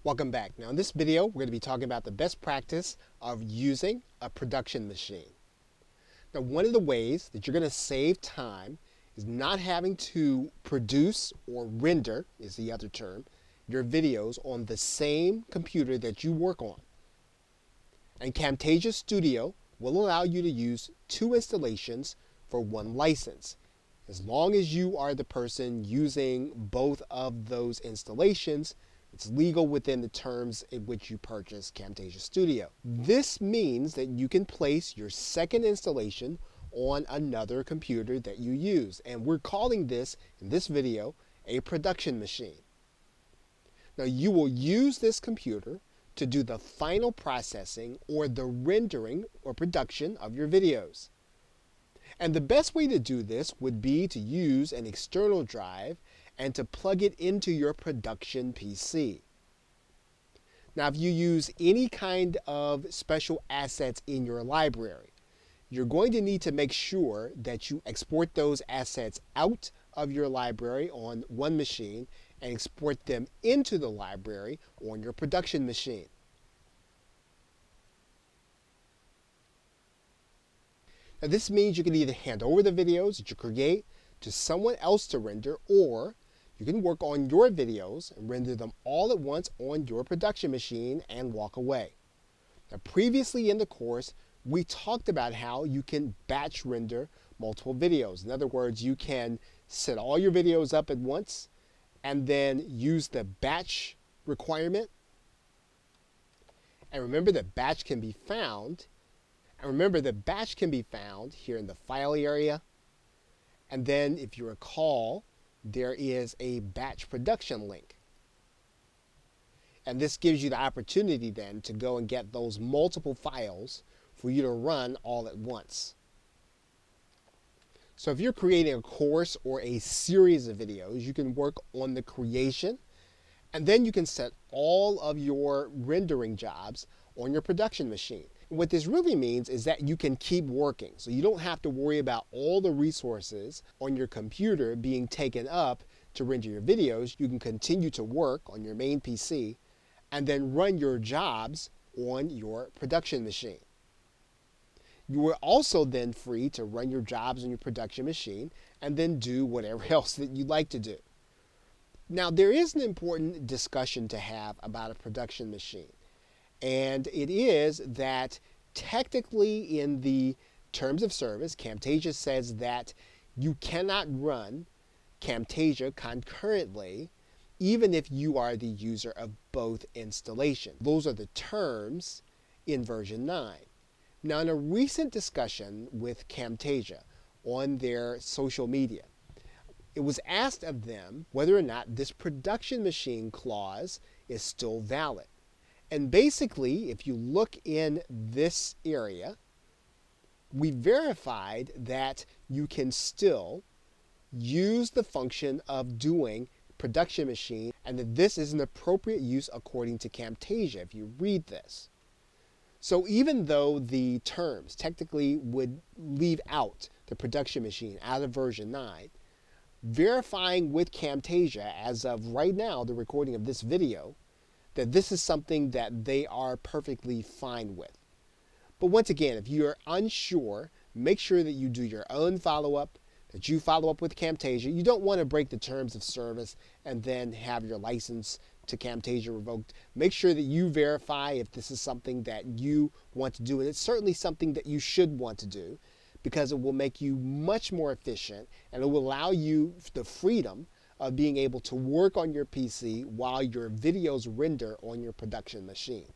Welcome back. Now in this video, we're going to be talking about the best practice of using a production machine. Now one of the ways that you're going to save time is not having to produce or render, is the other term, your videos on the same computer that you work on. And Camtasia Studio will allow you to use 2 installations for 1 license. As long as you are the person using both of those installations, it's legal within the terms in which you purchase Camtasia Studio. This means that you can place your second installation on another computer that you use. And we're calling this, in this video, a production machine. Now you will use this computer to do the final processing or the rendering or production of your videos. And the best way to do this would be to use an external drive and to plug it into your production PC. Now, if you use any kind of special assets in your library, you're going to need to make sure that you export those assets out of your library on one machine and export them into the library on your production machine. Now, this means you can either hand over the videos that you create to someone else to render, or you can work on your videos and render them all at once on your production machine and walk away. Now, previously in the course, we talked about how you can batch render multiple videos. In other words, you can set all your videos up at once and then use the batch requirement. And remember that batch can be found. Here in the file area. And then, if you recall, there is a batch production link. And this gives you the opportunity then to go and get those multiple files for you to run all at once. So if you're creating a course or a series of videos, you can work on the creation, and then you can set all of your rendering jobs on your production machine. What this really means is that you can keep working. So you don't have to worry about all the resources on your computer being taken up to render your videos. You can continue to work on your main PC and then run your jobs on your production machine. You are also then free to run your jobs on your production machine and then do whatever else that you'd like to do. Now, there is an important discussion to have about a production machine. And it is that technically in the terms of service, Camtasia says that you cannot run Camtasia concurrently even if you are the user of both installations. Those are the terms in version 9. Now, in a recent discussion with Camtasia on their social media, it was asked of them whether or not this production machine clause is still valid. And basically, if you look in this area, we verified that you can still use the function of doing production machine and that this is an appropriate use according to Camtasia if you read this. So even though the terms technically would leave out the production machine out of version 9, verifying with Camtasia as of right now, the recording of this video, that this is something that they are perfectly fine with. But once again, if you're unsure, make sure that you do your own follow-up, that you follow up with Camtasia. You don't want to break the terms of service and then have your license to Camtasia revoked. Make sure that you verify if this is something that you want to do. And it's certainly something that you should want to do because it will make you much more efficient and it will allow you the freedom of being able to work on your PC while your videos render on your production machine.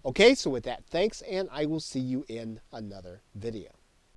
Okay, so with that, thanks, and I will see you in another video.